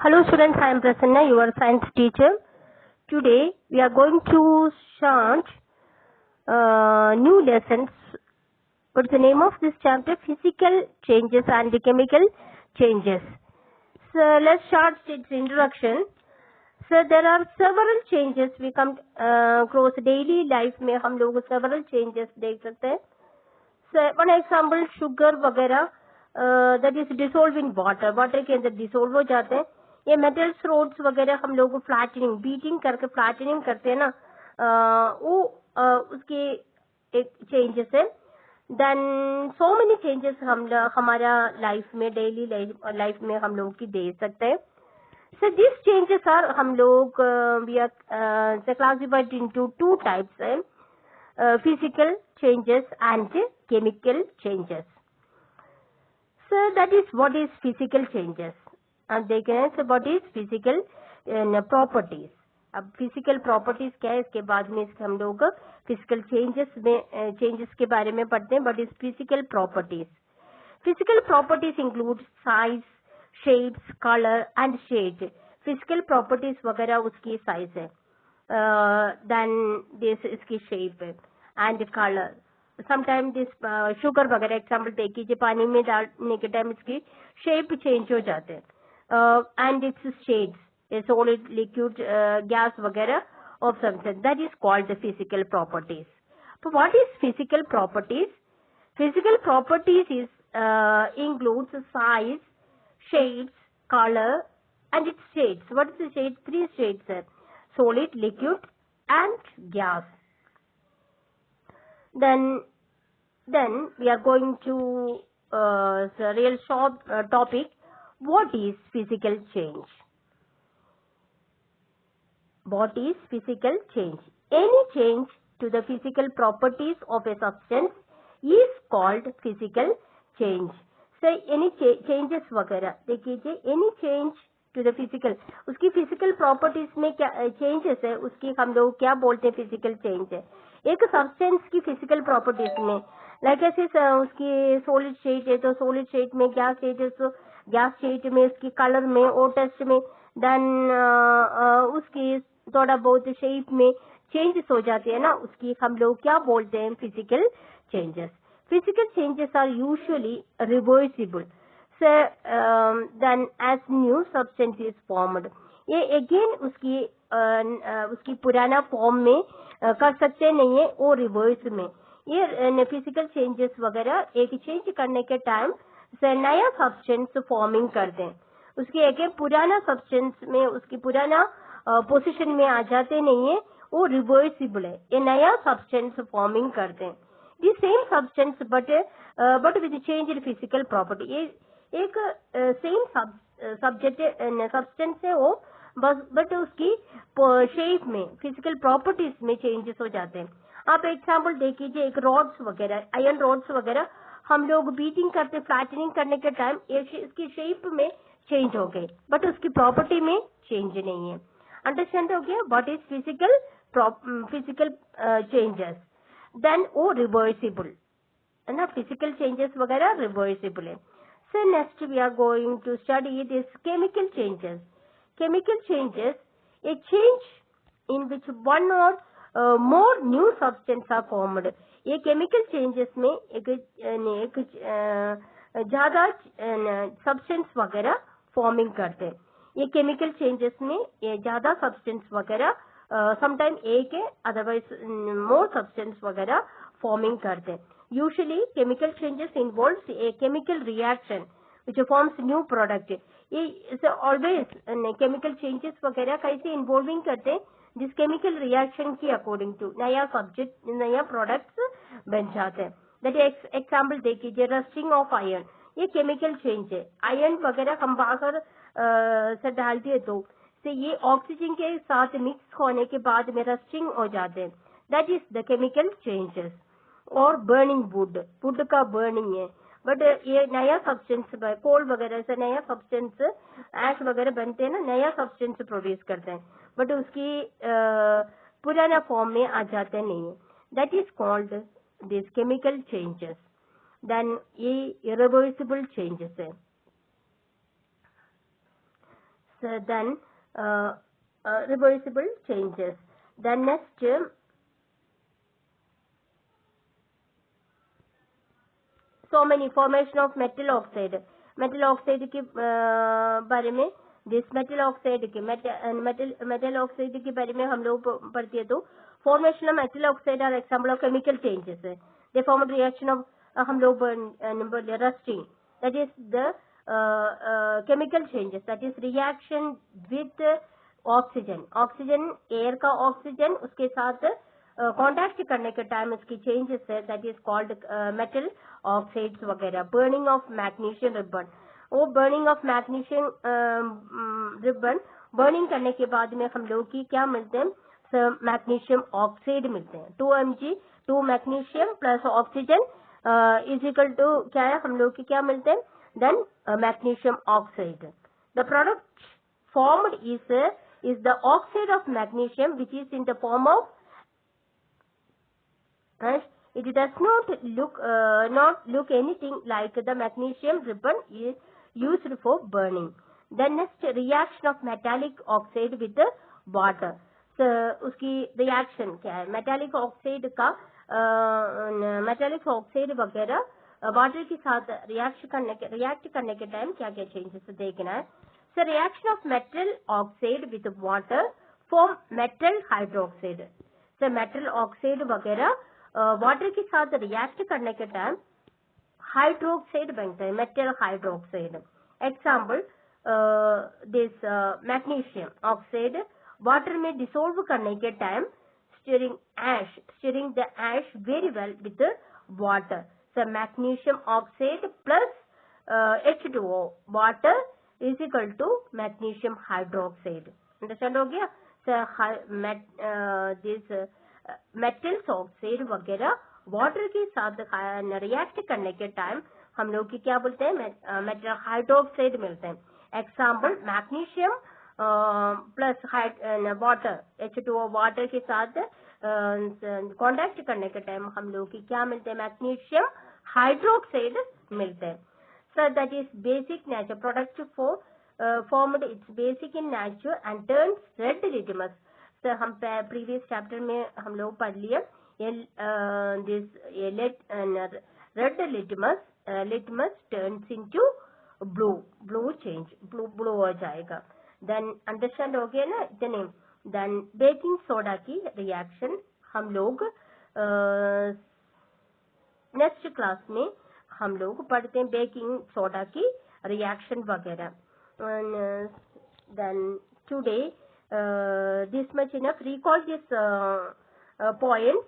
Hello students, I am Prasanna, your science teacher. Today we are going to start new lessons. What's the name of this chapter? Physical changes and chemical changes. So let's start its introduction. So there are several changes we come across daily life में हम लोग several changes देख सकते हैं. So one example sugar वगैरह that is dissolved in water. Water के अंदर dissolve हो जाते हैं. ये मेटल्स रोड्स वगैरह हम लोग फ्लैटनिंग बीटिंग करके फ्लैटनिंग करते हैं ना, वो उसके एक चेंजेस है. देन सो मेनी चेंजेस हम हमारा लाइफ में डेली लाइफ में हम लोग की दे सकते हैं. सो दिस चेंजेस आर हम लोग we are classified into two types है, physical changes and chemical changes. So that is what is physical changes. अब देख रहे हैं so what is physical properties. अब फिजिकल प्रॉपर्टीज क्या है, इसके बाद में हम लोग फिजिकल चेंजेस के बारे में पढ़ते हैं. What is physical properties. Physical properties include size, shapes, colour and shade. Physical properties वगैरह उसकी साइज है, देन दिस इसकी शेप है and colour. Sometime this sugar वगैरह एग्जाम्पल देख लीजिए, पानी में डालने के टाइम इसकी शेप चेंज हो जाते हैं. And its shades, a solid, liquid, gas वगैरह of substance, that is called the physical properties. So what is physical properties? Physical properties is includes size, shapes, color and its shades. What is the shades? Three shades are solid, liquid and gas. Then we are going to the real short topic. What is physical change? What is physical change? Any change to the physical properties of a substance is called physical change. So any changes वगैरह देख लीजिए, any change to the physical, उसकी physical properties में क्या changes है, उसकी हम लोग क्या बोलते हैं, physical change है. एक substance की physical properties में लाइक ऐसे उसकी solid state है तो solid state में, gas state है तो गैस स्टेट में, उसकी कलर में, ओ टेस्ट में, देन उसकी थोड़ा बहुत शेप में चेंजेस हो जाते हैं ना, उसकी हम लोग क्या बोलते हैं, physical changes. Physical changes are usually reversible. Then as new substance is formed. ये अगेन उसकी पुराना फॉर्म में कर सकते नहीं है, वो रिवर्स में. ये फिजिकल चेंजेस वगैरह एक चेंज करने के टाइम से नया सब्सटेंस फॉर्मिंग करते हैं, उसके एक पुराना सब्सटेंस में उसकी पुराना पोजीशन में आ जाते नहीं है, वो रिवर्सिबल है. ये नया सब्सटेंस फॉर्मिंग करते हैं. The same substance but with change in physical property. ये एक सेम सब्सटेंस है वो, बट उसकी शेप में, फिजिकल प्रॉपर्टीज में चेंजेस हो जाते हैं. आप एग्जाम्पल देख लीजिए, एक रॉड्स वगैरह, आयरन रॉड्स वगैरह हम लोग बीटिंग करते, फ्लैटनिंग करने के टाइम इसकी शेप में चेंज हो गई, बट उसकी प्रॉपर्टी में चेंज नहीं है. अंडरस्टैंड हो गया what is physical changes. Then वो रिवर्सिबल है ना, फिजिकल चेंजेस वगैरह रिवर्सिबल है. So next we are going to study this chemical changes. Chemical changes, a change in which one or more new substance are formed. ये chemical changes में एक ज्यादा substance वगैरह फॉर्मिंग करते हैं. ये केमिकल चेंजेस में ये ज्यादा सब्सटेंस वगैरह समटाइम एक है, अदरवाइज मोर सब्सटेंस वगैरह फॉर्मिंग करते हैं. Usually chemical changes involves a chemical reaction which forms new product. ये ऑलवेज केमिकल चेंजेस वगैरह कैसे इन्वॉल्विंग करते हैं, जिस केमिकल रिएक्शन की अकॉर्डिंग टू नया सब्जेक्ट, नया प्रोडक्ट्स बन जाते हैं. दैट एग्जाम्पल देख लीजिए, रस्टिंग ऑफ आयरन, ये केमिकल चेंज है. आयरन वगैरह हम बाहर से डालते हैं तो ये ऑक्सीजन के साथ मिक्स होने के बाद में रस्टिंग हो जाते हैं. That is the chemical changes. और बर्निंग वुड का बर्निंग है, बट ये नया सब्सटेंस, कोल वगैरह से नया सब्सटेंस, ऐश वगैरह बनते हैं ना, नया सब्सटेंस प्रोड्यूस करते हैं, बट उसकी पुराना फॉर्म में आ जाते नहीं है. That is called this chemical changes. Then ये इरिवर्सिबल चेंजेस है. then reversible changes. Then next, so many formation of metal oxide. Metal oxide के बारे में, दिस मेटल ऑक्साइड के मेटल ऑक्साइड के बारे में हम लोग पढ़ते हैं। तो formation of metal oxide are example of chemical changes है। दे फॉर्म रिएक्शन ऑफ हम लोग rusting, that is the chemical changes, that is reaction with oxygen. Oxygen, air का ऑक्सीजन उसके साथ कांटेक्ट करने के टाइम इसकी चेंजेस है, that is called metal oxides वगैरह। बर्निंग ऑफ मैग्नीशियम रिबन, वो burning of magnesium ribbon burning करने के बाद में हम लोग की क्या मिलते हैं, मैग्नीशियम ऑक्साइड मिलते हैं। 2 mg 2 magnesium plus oxygen is equal to क्या है, हम लोग की क्या मिलते हैं, then magnesium oxide. The product formed is the oxide of magnesium, which is in the form of, it does not look anything like the magnesium ribbon is used for burning. Then next, reaction of metallic oxide with the water. So उसकी reaction क्या है, metallic oxide का metallic oxide वगैरह water के साथ react करने के time क्या क्या चेंजेस देखना है। So reaction of metal oxide with water form metal hydroxide. So metal oxide वगैरह वाटर के साथ रिएक्ट करने के टाइम हाइड्रोक्साइड बनता है, metal hydroxide. Example this magnesium oxide water में डिसोल्व करने के time stirring the ash very well with water. So magnesium oxide plus H2O water is equal to magnesium hydroxide. Understand हो गया? So this metals oxide वगैरह water के साथ react करने के टाइम हम लोग की क्या बोलते हैं, मेटल हाइड्रोक्साइड मिलते हैं। Example magnesium plus water H2O water के साथ कांटेक्ट करने के टाइम हम लोग की क्या मिलते हैं, मैग्नीशियम हाइड्रोक्साइड मिलते हैं। So that is basic nature product formed its basic in nature and turns red litmus. So हम previous chapter में हम लोग पढ़ लिए red litmus turns into blue change, blue हो जाएगा। Then understand हो गया ना इतने। Then baking soda की reaction हम लोग नेक्स्ट क्लास में हम लोग पढ़ते हैं, बेकिंग सोडा की रिएक्शन वगैरह। Then today this much enough, recall this point,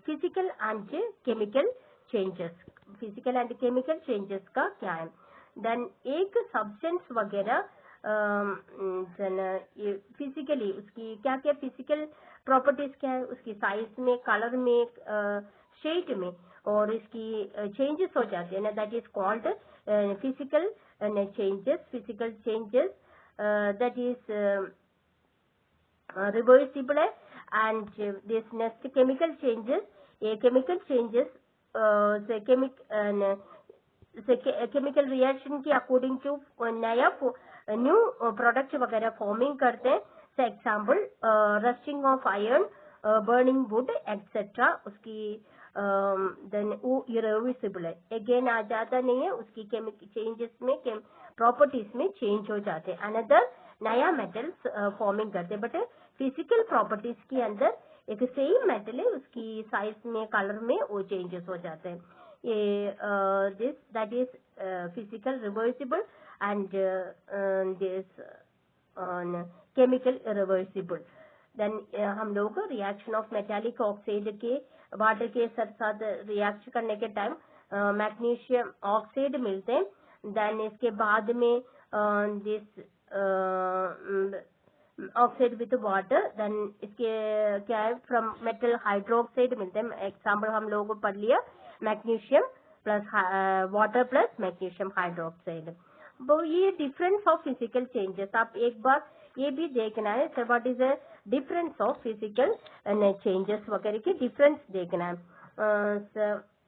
physical and chemical changes. Physical and chemical changes का क्या है, देन एक सब्सटेंस वगैरह फिजिकली उसकी क्या क्या फिजिकल प्रॉपर्टीज क्या है, उसकी साइज में, कलर में, शेड में, और इसकी चेंजेस हो जाते हैं ना, that is called physical changes. Physical changes that is reversible है। And this next chemical changes, ये केमिकल चेंजेस केमिकल रिएक्शन की अकॉर्डिंग टू नया न्यू प्रोडक्ट वगैरह फॉर्मिंग करते हैं। Say example rusting of iron, burning wood etcetera, उसकी then वो irreversible है, अगेन आ जाता नहीं है, उसकी केमिकल चेंजेस में प्रॉपर्टीज में चेंज हो जाते हैं, अनदर नया मेटल्स फॉर्मिंग करते हैं। बट फिजिकल प्रॉपर्टीज के अंदर एक सेम मेटल है, उसकी साइज में, कलर में वो चेंजेस हो जाते हैं। ये this that is physical reversible and this chemical reversible. Then हम लोग रिएक्शन ऑफ मेटालिक ऑक्साइड के वाटर के साथ रिएक्ट करने के टाइम मैग्नीशियम ऑक्साइड मिलते हैं। देन इसके बाद में this oxide with water, then इसके क्या है, फ्रॉम मेटल हाइड्रोक्साइड मिलते हैं। एग्जाम्पल हम लोगों को पढ़ लिया, magnesium plus water plus magnesium hydroxide. वो ये डिफरेंस ऑफ फिजिकल चेंजेस आप एक बार ये भी देखना है, sir what is the difference of physical changes वगैरह की डिफरेंस देखना है।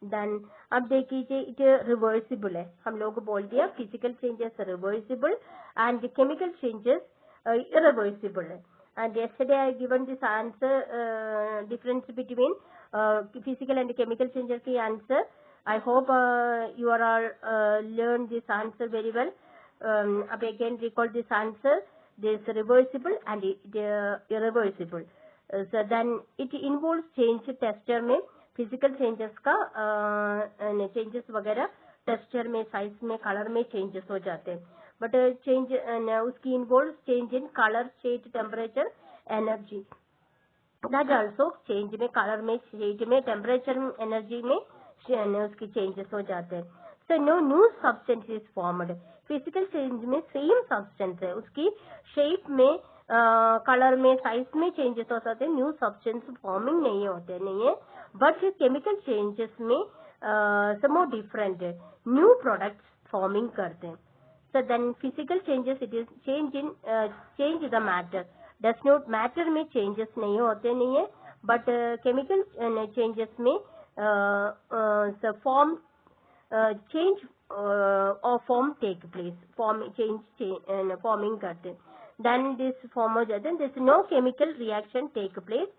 देन अब देखिए इट रिवर्सिबल है, हम लोग को बोल दिया physical changes reversible and chemical changes irreversible है. And yesterday I given this answer, difference between physical and chemical changes की answer. I hope you are all learn this answer very well. अब again recall this answer. This reversible and irreversible. So then it involves change texture में physical changes का changes वगैरह texture में, size में, color में changes हो जाते हैं. But change उसकी involves change in color, shade, temperature, energy. That also change में color में, shade में, temperature में, energy में उसकी changes हो जाते हैं. So no new substance is formed. Physical change में same substance है, उसकी shape में, color में, size में changes हो जाते हैं, new substance forming नहीं होते नहीं है. But chemical changes में some more different है, new products forming करते हैं. So then physical changes, it is change in change the matter. Does not matter में changes नहीं होते नहीं है, but chemical changes में the form change or form take place, form change forming करते हैं. Then this form हो जाते हैं. There is no chemical reaction take place.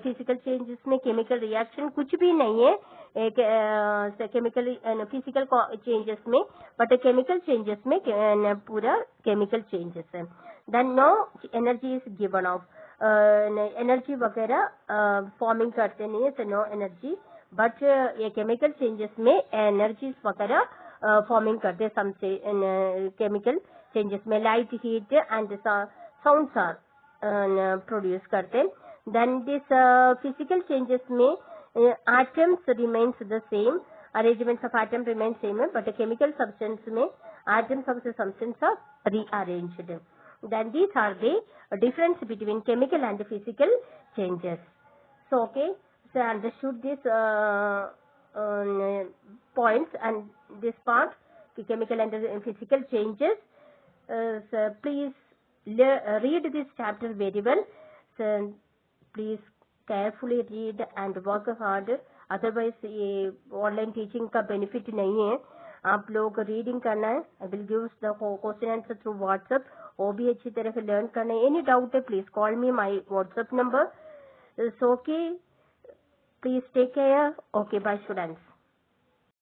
Physical changes में केमिकल रिएक्शन कुछ भी नहीं है, केमिकल फिजिकल चेंजेस में, बट केमिकल चेंजेस में पूरा केमिकल चेंजेस है. Then no energy is given off, energy वगैरह फॉर्मिंग करते नहीं है, तो नो एनर्जी. बट ये केमिकल चेंजेस में एनर्जीज वगैरह फॉर्मिंग करते सम से केमिकल चेंजेस में, light, heat and sounds are produce करते. Then this physical changes में atoms remains the same, arrangements of atom remain same, but chemical substance में atoms of the substance are rearranged. Then these are the difference between chemical and physical changes. So okay, so understood this points and this part, the chemical and the physical changes. So please read this chapter very well. So please carefully read and work hard, otherwise ये online teaching का benefit नहीं है. आप लोग reading करना है. I will give the question answer through WhatsApp, वो भी अच्छी तरह से लर्न करना है. एनी डाउट है please call me, my WhatsApp number. So okay, please take care. Okay, bye students.